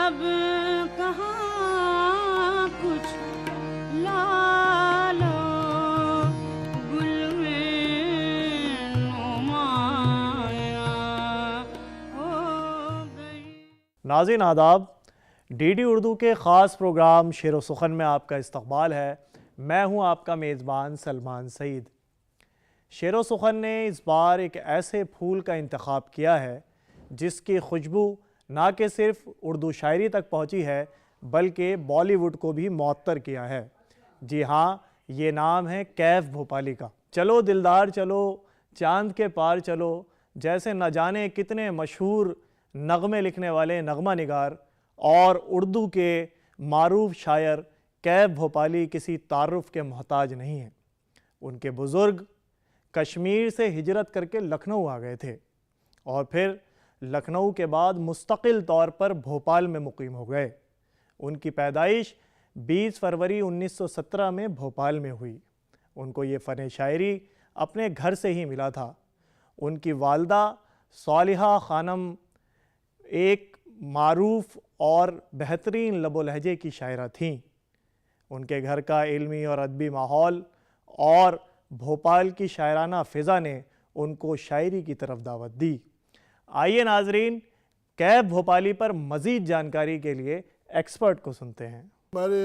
अब कहाँ कुछ लालो गुल में नुमाया हो गई। नाज़रीन आदाब, डीडी उर्दू के ख़ास प्रोग्राम शेर व सुखन में आपका इस्तकबाल है। मैं हूं आपका मेज़बान सलमान सईद। शेर व सुखन ने इस बार एक ऐसे फूल का इंतखाब किया है जिसकी खुशबू ना कि सिर्फ उर्दू शायरी तक पहुंची है बल्कि बॉलीवुड को भी मुअत्तर किया है। जी हाँ, ये नाम है कैफ भोपाली का। चलो दिलदार चलो, चांद के पार चलो, जैसे न जाने कितने मशहूर नगमे लिखने वाले नगमा निगार और उर्दू के मारूफ शायर कैफ भोपाली किसी तारुफ के मोहताज नहीं हैं। उनके बुज़ुर्ग कश्मीर से हिजरत करके लखनऊ आ गए थे और फिर लखनऊ के बाद मुस्तकिल तौर पर भोपाल में मुकीम हो गए। उनकी पैदाइश 20 फरवरी 1917 में भोपाल में हुई। उनको ये फ़न शायरी अपने घर से ही मिला था। उनकी वालदा सालिहा खानम एक मारूफ और बेहतरीन लबो लहजे की शायरा थीं। उनके घर का इल्मी और अदबी माहौल और भोपाल की शायराना फ़िज़ा ने उनको शायरी की तरफ दावत दी। आइए नाजरीन, कैफ भोपाली पर मज़ीद जानकारी के लिए एक्सपर्ट को सुनते हैं। हमारे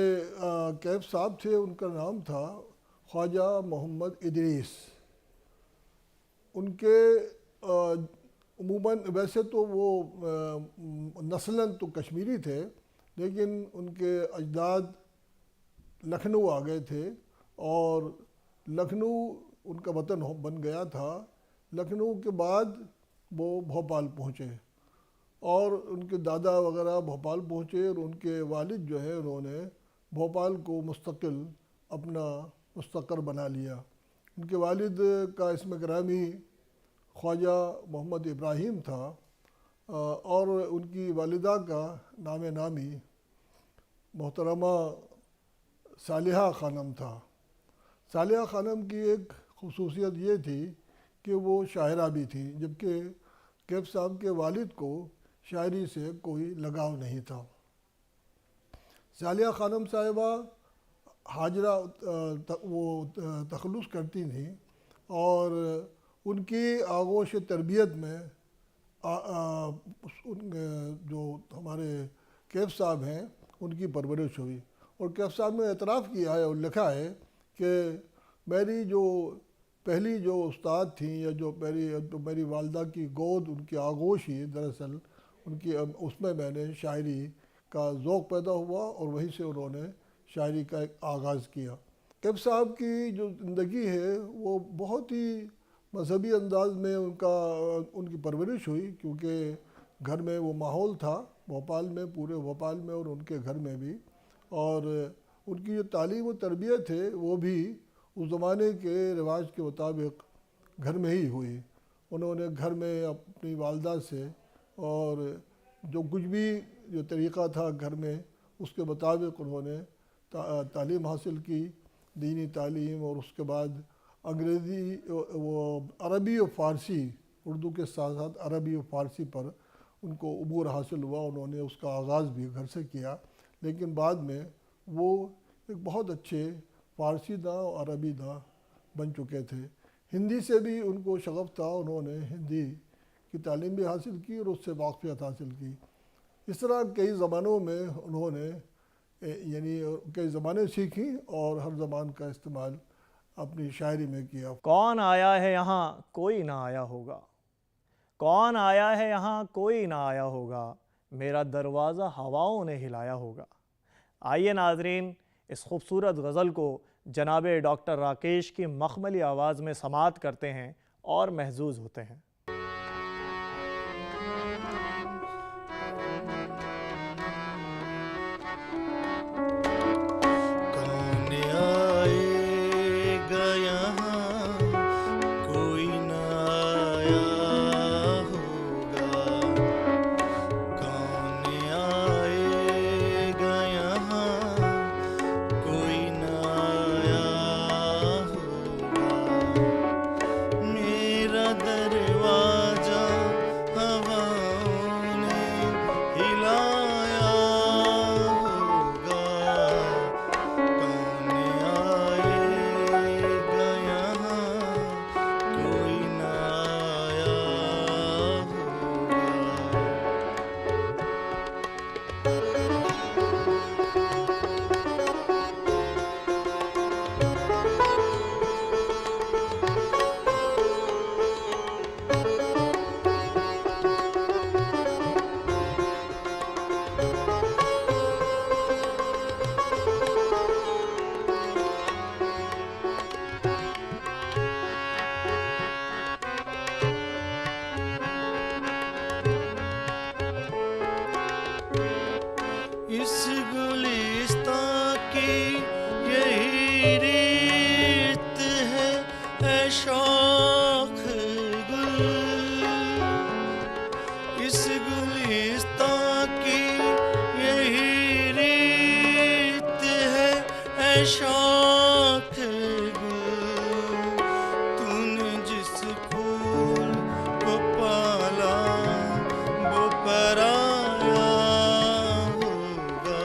कैफ साहब थे, उनका नाम था ख्वाजा मोहम्मद इदरीस। उनके उमूमन वैसे तो वो नस्लन तो कश्मीरी थे, लेकिन उनके अजदाद लखनऊ आ गए थे और लखनऊ उनका वतन बन गया था। लखनऊ के बाद वो भोपाल पहुँचे और उनके दादा वगैरह भोपाल पहुँचे और उनके वालिद जो है उन्होंने भोपाल को मुस्तकिल अपना मुस्तकर बना लिया। उनके वालिद का इसमें ग्रामी ख्वाजा मोहम्मद इब्राहिम था और उनकी वालिदा का नाम नामी मोहतरमा सालिहा खानम था। सालिहा खानम की एक ख़ुसूसियत ये थी कि वो शायरा भी थी, जबकि कैफ साहब के वालिद को शायरी से कोई लगाव नहीं था। सालिहा खानम साहिबा हाजरा वो तखल्लुस करती थी और उनकी आगोश तरबियत में जो हमारे कैफ साहब हैं उनकी परवरिश हुई। और कैफ साहब ने एतराफ़ किया है और लिखा है कि मेरी जो पहली जो उस्ताद थी या जो मेरी वालदा की गोद उनकी आगोश ही दरअसल उनकी उसमें मैंने शायरी का ज़ौक़ पैदा हुआ और वहीं से उन्होंने शायरी का एक आगाज़ किया। कैफ साहब की जो ज़िंदगी है वो बहुत ही मजहबी अंदाज में उनकी परवरिश हुई, क्योंकि घर में वो माहौल था भोपाल में, पूरे भोपाल में और उनके घर में भी। और उनकी जो तालीम और तरबियत है वो भी उस ज़माने के रिवाज के मुताबिक घर में ही हुई। उन्होंने घर में अपनी वालदा से और जो कुछ भी जो तरीक़ा था घर में उसके मुताबिक उन्होंने तालीम हासिल की, दीनी तालीम, और उसके बाद अंग्रेज़ी वो अरबी और फ़ारसी, उर्दू के साथ साथ अरबी और फ़ारसी पर उनको अबूर हासिल हुआ। उन्होंने उसका आगाज़ भी घर से किया, लेकिन बाद में वो एक बहुत अच्छे फ़ारसी दां और अरबी दां बन चुके थे। हिंदी से भी उनको शगफ़ था, उन्होंने हिंदी की तालीम भी हासिल की और उससे वाक़फ़ियत हासिल की। इस तरह कई ज़बानों में उन्होंने यानी कई ज़बानें सीखी और हर ज़बान का इस्तेमाल अपनी शायरी में किया। कौन आया है यहाँ कोई ना आया होगा, कौन आया है यहाँ कोई ना आया होगा, मेरा दरवाज़ा हवाओं ने हिलाया होगा। आइए नाजरीन, इस खूबसूरत गज़ल को जनाब डॉक्टर राकेश की मखमली आवाज़ में समाअत करते हैं और महजूज़ होते हैं। दरवाज़ा इस गुलिस्तां की यही रीत है, ऐ शौक गुल। तूने जिस फूल को पाला वो पराया होगा,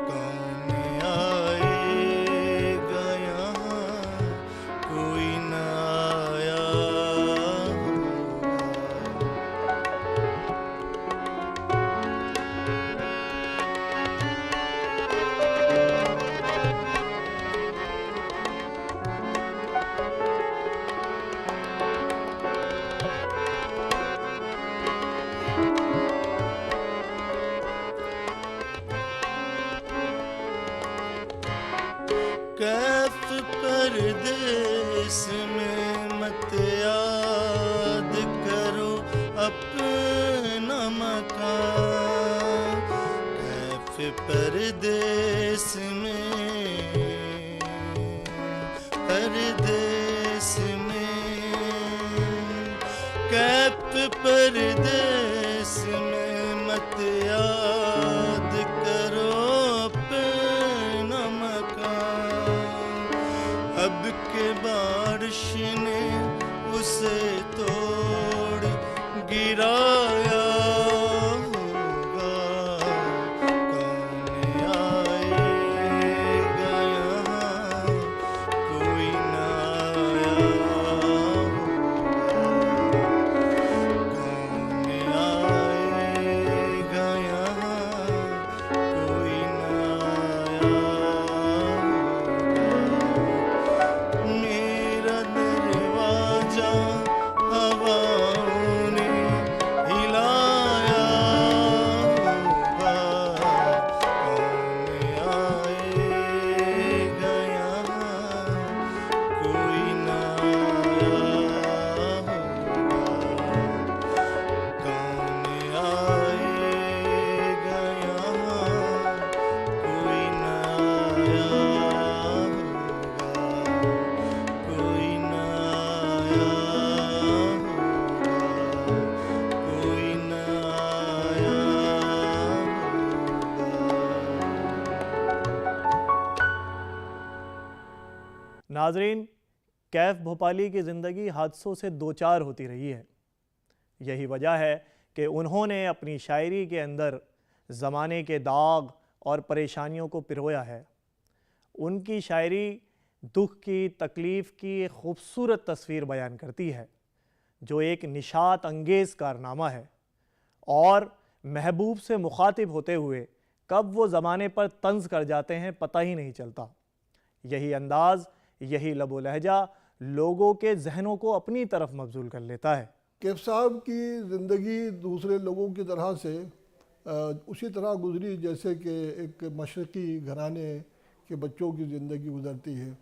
कौन आएगा यहाँ, कोई न आया होगा। कैफ परदेस में मत याद करो अपना मकान। कैफ परदेस में, परदेस में, कैफ परदेस में मत याद करो अपना मकान। अब के बारिश ने उसे तोड़ गिराया होगा, कौन आएगा यहाँ, कोई न आया होगा। कौन आएगा यहाँ, कोई न आया होगा। मेरा दरवाजा हवाओं ने हिलाया होगा, कौन आएगा यहाँ, कोई न आया होगा। कौन आएगा यहाँ, कोई न आया होगा, कोई न आया होगा, कोई न आया होगा। नाजरीन, कैफ भोपाली की ज़िंदगी हादसों से दो चार होती रही है। यही वजह है कि उन्होंने अपनी शायरी के अंदर ज़माने के दाग और परेशानियों को पिरोया है। उनकी शायरी दुख की, तकलीफ़ की एक खूबसूरत तस्वीर बयान करती है, जो एक निशात अंगेज़ कारनामा है। और महबूब से मुखातिब होते हुए कब वो ज़माने पर तंज कर जाते हैं पता ही नहीं चलता। यही अंदाज़, यही लबो लहजा लोगों के जहनों को अपनी तरफ मबजूल कर लेता है। कैफ साहब की ज़िंदगी दूसरे लोगों की तरह से उसी तरह गुजरी जैसे कि एक मशरक़ी घराने के बच्चों की ज़िंदगी गुजरती है,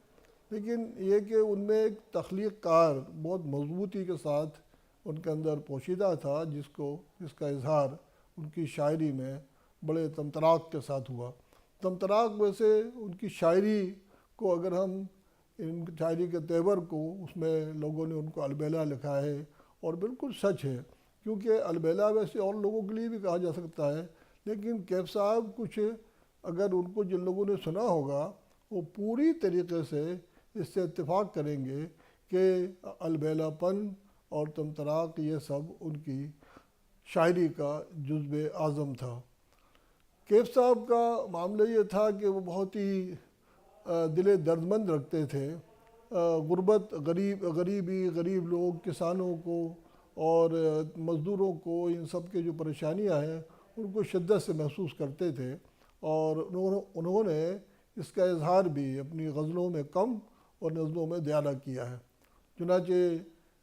लेकिन ये कि उनमें एक तख्लीक़ कार बहुत मजबूती के साथ उनके अंदर पोशीदा था, जिसका इजहार उनकी शायरी में बड़े तमतराक के साथ हुआ। तमतराक वैसे उनकी शायरी को अगर हम इन शायरी के तेवर को, उसमें लोगों ने उनको अलबेला लिखा है और बिल्कुल सच है, क्योंकि अलबेला वैसे और लोगों के लिए भी कहा जा सकता है, लेकिन कैफ साहब कुछ अगर उनको जिन लोगों ने सुना होगा वो पूरी तरीके से इससे इत्तेफाक करेंगे कि अलबेलापन और तमतराक ये सब उनकी शायरी का जुज़्व आज़म था। कैफ साहब का मामला ये था कि वो बहुत ही दिल दर्दमंद रखते थे। गुर्बत, गरीब लोग, किसानों को और मज़दूरों को, इन सब के जो परेशानियां हैं उनको शिद्दत से महसूस करते थे और उन्होंने इसका इजहार भी अपनी गज़लों में कम और नज़मों में ज़्यादा किया है। चुनांचे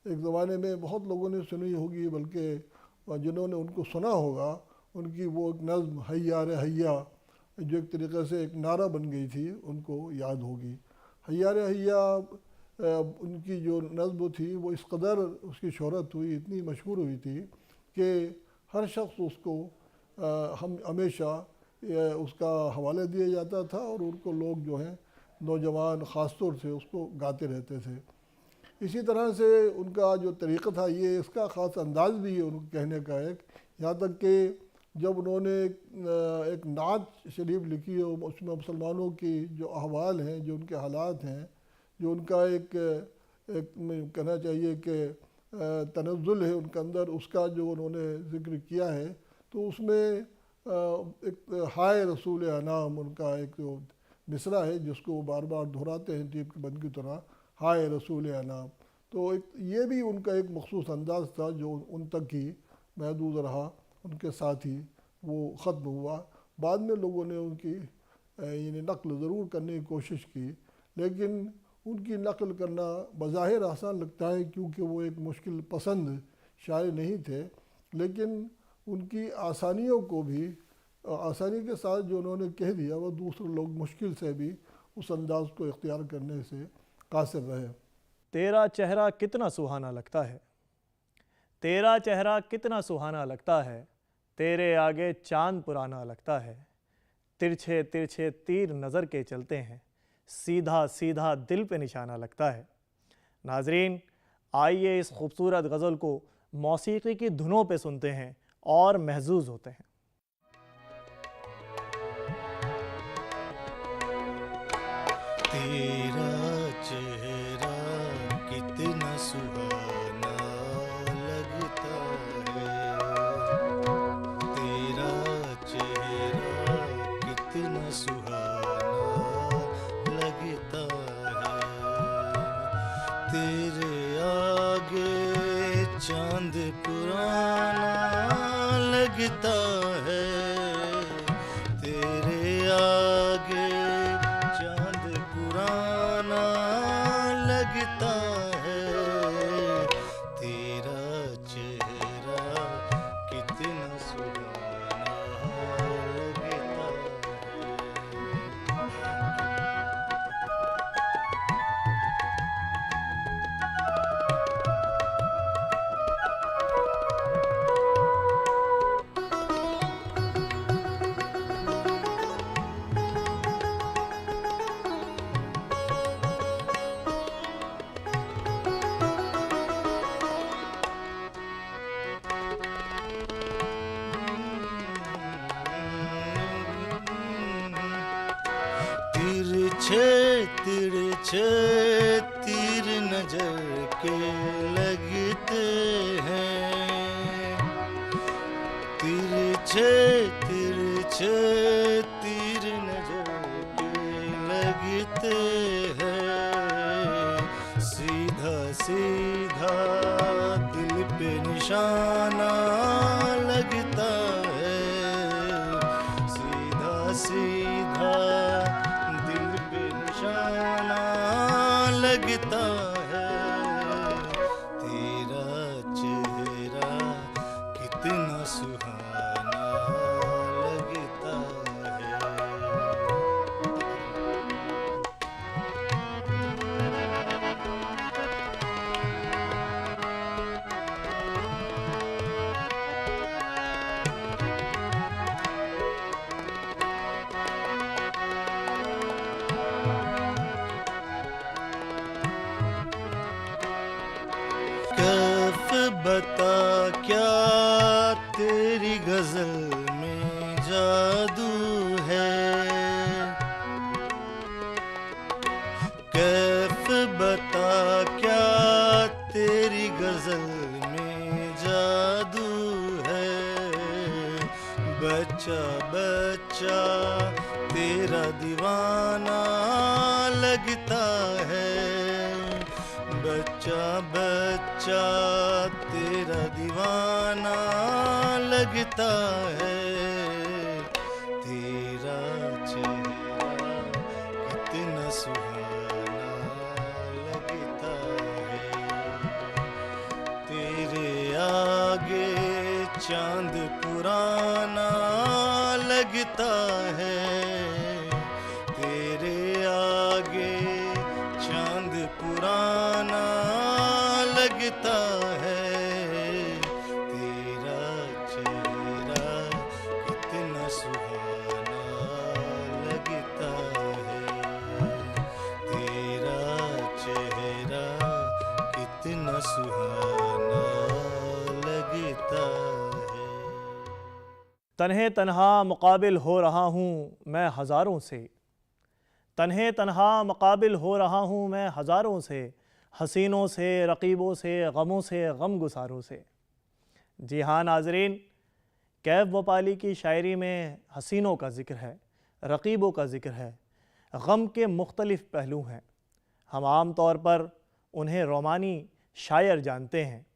एक ज़माने में बहुत लोगों ने सुनी होगी, बल्कि जिन्होंने उनको सुना होगा उनकी वो एक नज़्म हैया रे हैया, जो एक तरीक़े से एक नारा बन गई थी, उनको याद होगी। हैया रे हैया उनकी जो नज़्म थी वो इस कदर उसकी शोहरत हुई, इतनी मशहूर हुई थी कि हर शख्स उसको हम हमेशा उसका हवाले दिया जाता था और उनको लोग जो हैं नौजवान ख़ास तौर से उसको गाते रहते थे। इसी तरह से उनका जो तरीक़ा था ये इसका ख़ास अंदाज़ भी है उनके कहने का एक, यहाँ तक कि जब उन्होंने एक नात शरीफ लिखी है उसमें मुसलमानों की जो अहवाल हैं, जो उनके हालात हैं, जो उनका एक कहना चाहिए कि तनज़्ज़ुल है उनके अंदर, उसका जो उन्होंने ज़िक्र किया है, तो उसमें एक हाय रसूल अनाम उनका एक जो मिसरा है जिसको वो बार बार दोहराते हैं टीप के बंद की तरह, हाय रसूल अनाम। तो एक ये भी उनका एक मखसूस अंदाज़ था जो उन तक ही महदूद रहा, उनके साथ ही वो ख़त्म हुआ। बाद में लोगों ने उनकी यानी नक़ल ज़रूर करने की कोशिश की, लेकिन उनकी नक़ल करना बज़ाहिर आसान लगता है क्योंकि वो एक मुश्किल पसंद शायर नहीं थे, लेकिन उनकी आसानियों को भी आसानी के साथ जो उन्होंने कह दिया वो दूसरे लोग मुश्किल से भी उस अंदाज़ को इख्तियार करने से कासिर रहे। तेरा चेहरा कितना सुहाना लगता है, तेरा चेहरा कितना सुहाना लगता है, तेरे आगे चांद पुराना लगता है, तिरछे तिरछे तीर नज़र के चलते हैं, सीधा सीधा दिल पे निशाना लगता है। नाजरीन, आइए इस खूबसूरत गज़ल को मौसीकी की धुनों पे सुनते हैं और महजूज होते हैं। तेरा चेहरा कितना सुहाना लगता है, तेरा चेहरा कितना सुहाना लगता है, तेरे आगे चांद पुराना लगता है, तेरे आगे चांद पुराना लगता है, तेरा चेहरा कितना सुहाना लगता तिरछे तिरछे तीर नजर के लगते हैं, तिरछे तिरछे तीर नजर के लगते हैं, सीधा सीधा दिल पे निशाना लगता है, सीधा सीधा लगता है, तेरा चेहरा कितना सुहाना लगता है। कैफ बता क्या तेरी गजल में जादू है, कैफ बता क्या तेरी गजल में जादू है, बच्चा बच्चा तेरा दीवाना लगता है, बच्चा बच्चा तेरा दीवाना लगता है, तेरा चेहरा कितना सुहाना लगता है, तेरे आगे चांद पुराना लगता है, तेरे आगे चांद पुराना लगता है, तेरा चेहरा कितना सुहाना लगता है, तेरा चेहरा तन्हे तन्हा मुकाबिल हो रहा हूँ मैं हज़ारों से, तन्हे तन्हा मुकाबिल हो रहा हूँ मैं हज़ारों से, हसीनों से, रकीबों से, गमों से, गम गुसारों से। जी हाँ नाजरीन, कैफ भोपाली की शायरी में हसीनों का ज़िक्र है, रकीबों का ज़िक्र है, गम के मुख्तलिफ़ पहलू हैं। हम आम तौर पर उन्हें रोमानी शायर जानते हैं,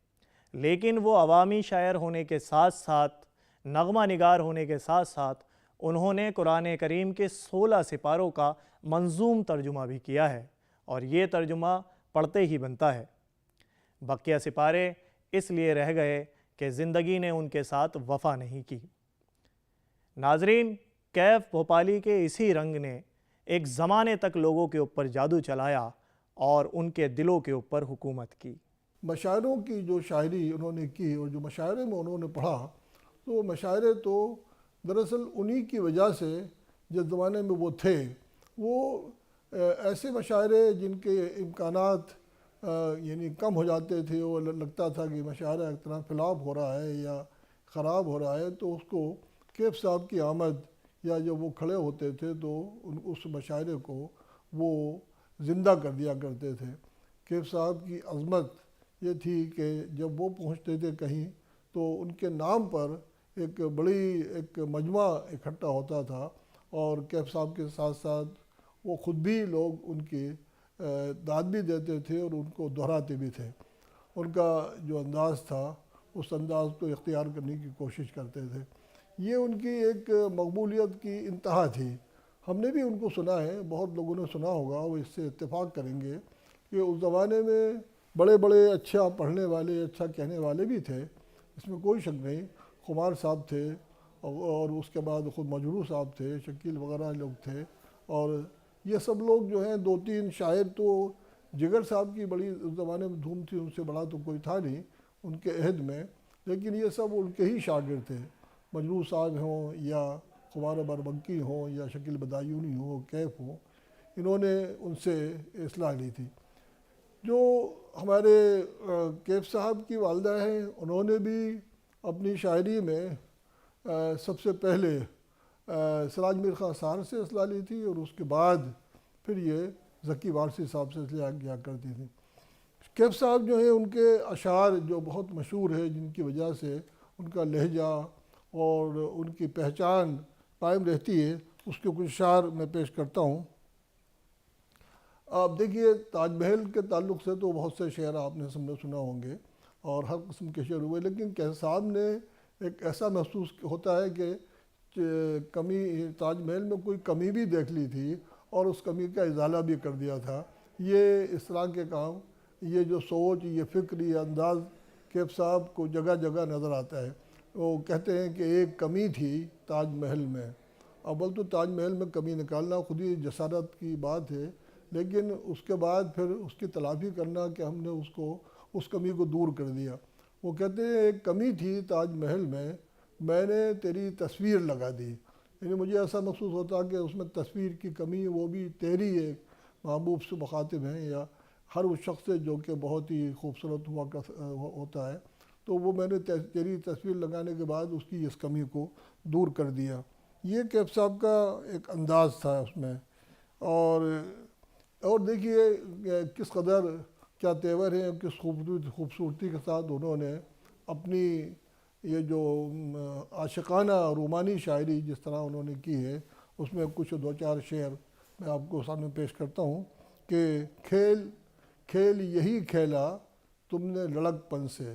लेकिन वो अवामी शायर होने के साथ साथ, नगमा निगार होने के साथ साथ उन्होंने कुरान करीम के 16 सिपारों का मंजूम तर्जुमा भी किया है, और ये तर्जुमा पढ़ते ही बनता है। बकिया सिपारे इसलिए रह गए कि ज़िंदगी ने उनके साथ वफ़ा नहीं की। नाजरीन, कैफ भोपाली के इसी रंग ने एक ज़माने तक लोगों के ऊपर जादू चलाया और उनके दिलों के ऊपर हुकूमत की। मशायरों की जो शायरी उन्होंने की और जो मशायरे में उन्होंने पढ़ा, तो मशायरे तो दरअसल उन्हीं की वजह से जिस ज़माने में वो थे, वो ऐसे मशायरे जिनके इम्कानात यानी कम हो जाते थे, वो लगता था कि मशायरा एक तरह फ़िलाप हो रहा है या ख़राब हो रहा है, तो उसको कैफ साहब की आमद या जब वो खड़े होते थे तो उस मशायरे को वो ज़िंदा कर दिया करते थे। कैफ साहब की अज़मत ये थी कि जब वो पहुँचते थे कहीं तो उनके नाम पर एक मजमा इकट्ठा होता था, और कैफ साहब के साथ साथ वो ख़ुद भी लोग उनकी दाद भी देते थे और उनको दोहराते भी थे। उनका जो अंदाज़ था उस अंदाज़ को इख्तियार करने की कोशिश करते थे। ये उनकी एक मकबूलियत की इंतहा थी। हमने भी उनको सुना है, बहुत लोगों ने सुना होगा, वो इससे इत्तेफाक करेंगे कि उस ज़माने में बड़े बड़े अच्छा पढ़ने वाले, अच्छा कहने वाले भी थे, इसमें कोई शक नहीं। खुमार साहब थे और उसके बाद खुद मजरूह साहब थे, शकील वगैरह लोग थे, और ये सब लोग जो हैं, 2-3 शायर तो जिगर साहब की बड़ी उस ज़माने में धूम थी, उनसे बड़ा तो कोई था नहीं उनके अहद में, लेकिन ये सब उनके ही शागिर्द थे। मजरूह साहब हों या खुमार बरबंकी हों या शकील बदायूनी हो, कैफ हो, इन्होंने उनसे इस्लाह ली थी। जो हमारे कैफ साहब की वालदा हैं, उन्होंने भी अपनी शायरी में सबसे पहले सिराज मीर खां सार से इस्लाह ली थी, और उसके बाद फिर ये ज़की वारसी साहब से इस्लाह किया करती थी। कैफ साहब जो है, उनके अशार जो बहुत मशहूर है, जिनकी वजह से उनका लहजा और उनकी पहचान कायम रहती है, उसके कुछ अशार मैं पेश करता हूँ। आप देखिए, ताजमहल के ताल्लुक़ से तो बहुत से शेर आपने सबने सुना होंगे और हर किस्म के शेर हुए, लेकिन कैफ साहब ने एक ऐसा महसूस होता है कि कमी, ताजमहल में कोई कमी भी देख ली थी और उस कमी का इजाला भी कर दिया था। ये इस तरह के काम, ये जो सोच, ये फ़िक्र, ये अंदाज़ कैफ साहब को जगह जगह नज़र आता है। वो कहते हैं कि एक कमी थी ताजमहल में। अव्वल तो ताजमहल में कमी निकालना खुद ही जसारत की बात है, लेकिन उसके बाद फिर उसकी तलाफ़ी करना कि हमने उस कमी को दूर कर दिया। वो कहते हैं एक कमी थी ताजमहल में, मैंने तेरी तस्वीर लगा दी। यानी मुझे ऐसा महसूस होता कि उसमें तस्वीर की कमी, वो भी तेरी एक महबूब से मुखातिब हैं या हर उस शख्स से जो कि बहुत ही खूबसूरत होता है, तो वो मैंने तेरी तस्वीर लगाने के बाद उसकी इस कमी को दूर कर दिया। ये कैफ साहब का एक अंदाज़ था उसमें। और देखिए किस कदर क्या तेवर है, किस खूबसूरती के साथ उन्होंने अपनी ये जो आशिकाना रोमानी शायरी जिस तरह उन्होंने की है, उसमें कुछ 2-4 शेर मैं आपको सामने पेश करता हूँ कि खेल खेल यही खेला तुमने लड़कपन से,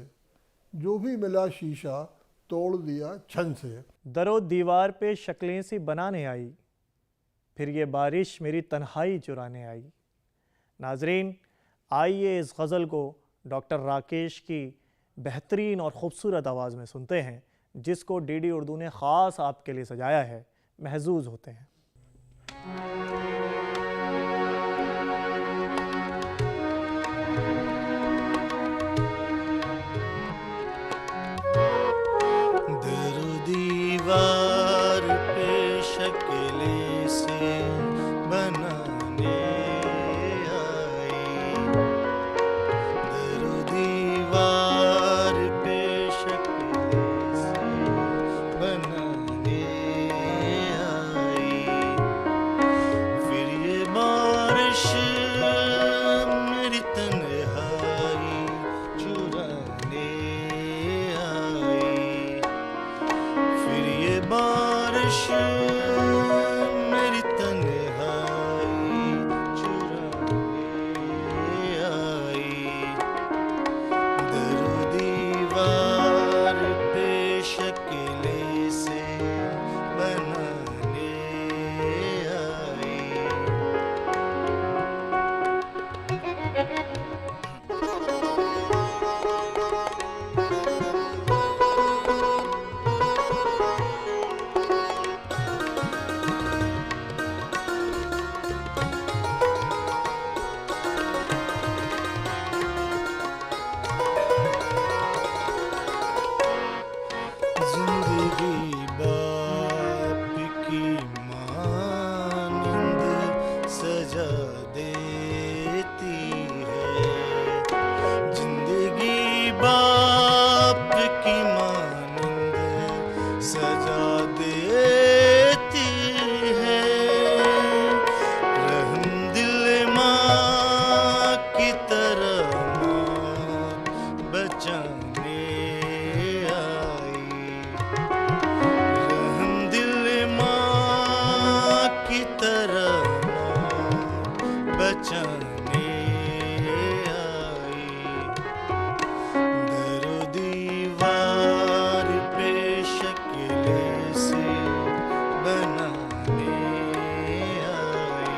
जो भी मिला शीशा तोड़ दिया छन से। दरो दीवार पे शक्लें सी बनाने आई, फिर ये बारिश मेरी तन्हाई चुराने आई। नाजरीन, आइए इस गज़ल को डॉक्टर राकेश की बेहतरीन और ख़ूबसूरत आवाज़ में सुनते हैं, जिसको डीडी उर्दू ने ख़ास आपके लिए सजाया है। महजूज होते हैं। दर दीवार पे शक्लें से बनाने आई, दर दीवार पे शक्लें से बनाने बारिश मेरी तन्हाई चुराने आई, दरो दीवार पे शक्लें से बनाने आई। जिंदगी बाप की मानिंद सजा देती है, जिंदगी बाप की मानिंद सजा देती है, रहम दिल माँ की तरह मौत बचाने आई, रहम दिल माँ की तरह मौत बचाने आई, दरो दीवार पे शक्लें से बनाने आई।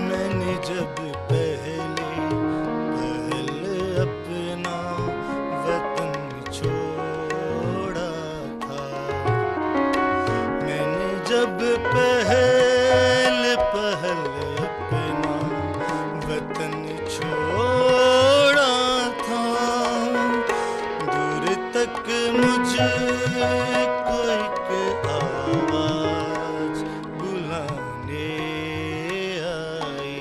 मैंने जब पहले अपना वतन छोड़ा था, मैंने जब पहले अपना वतन छोड़ा था, दूर तक मुझको एक आवाज बुलाने आई।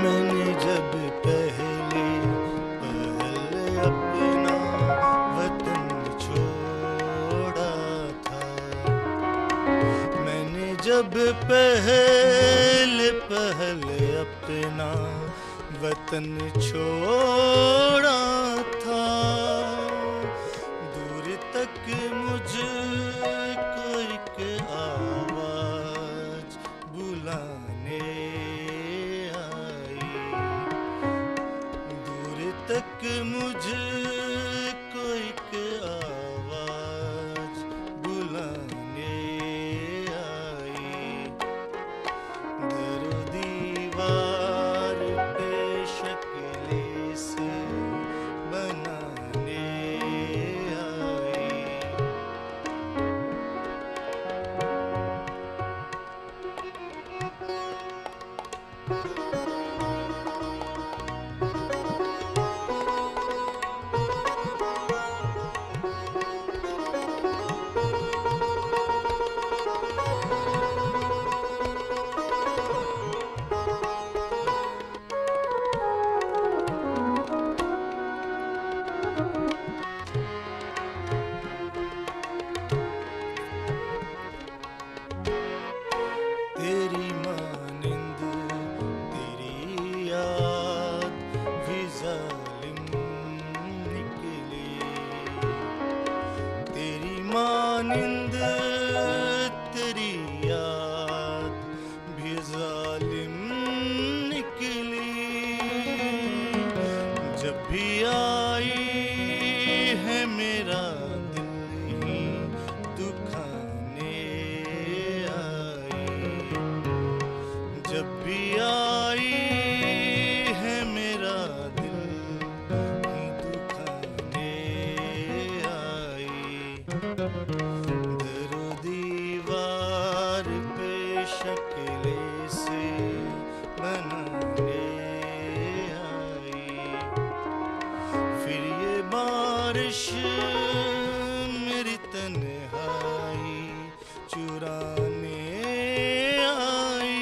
मैंने जब पहले अपना वतन छोड़ा था, मैंने जब पहले अपना वतन छोड़ा था, दूर तक मुझको एक आवाज बुलाने आई, दूर तक मुझको एक आवाज बुलाने आई, दरो दीवार पे शक्लें से बनाने आई। तेरी मानिंद तेरी याद भी जालिम निकली, तेरी मानिंद तेरी याद भी जालिम निकली, जब भी आई है मेरा दिल ही दुखाने आई, जब भी आई है मेरा दिल ही दुखाने आई, दरो दीवार पे शक्ले से बनाने आई। फिर ये बारिश मेरी तन्हाई चुराने आई।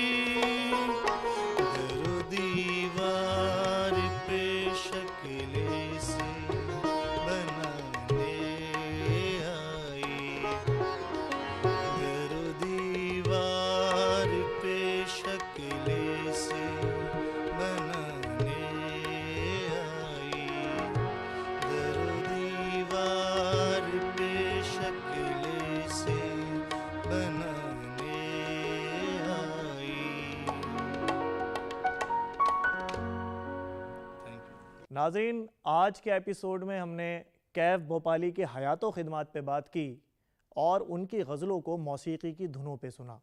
दरो दीवार पे शक्ले से बनाने आई। दरो दीवार पे शक्ले से बनाने आई। दरो दीवार पे शक्ले से बनाने आई। Thank you. नाज़रीन, आज के एपिसोड में हमने कैफ भोपाली के हयातो खिदमात पे बात की और उनकी गज़लों को मौसीकी की धुनों पे सुना।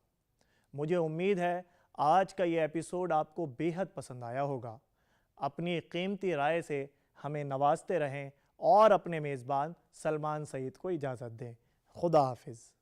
मुझे उम्मीद है आज का ये एपिसोड आपको बेहद पसंद आया होगा। अपनी कीमती राय से हमें नवाजते रहें और अपने मेज़बान सलमान सईद को इजाज़त दें। खुदा हाफिज़।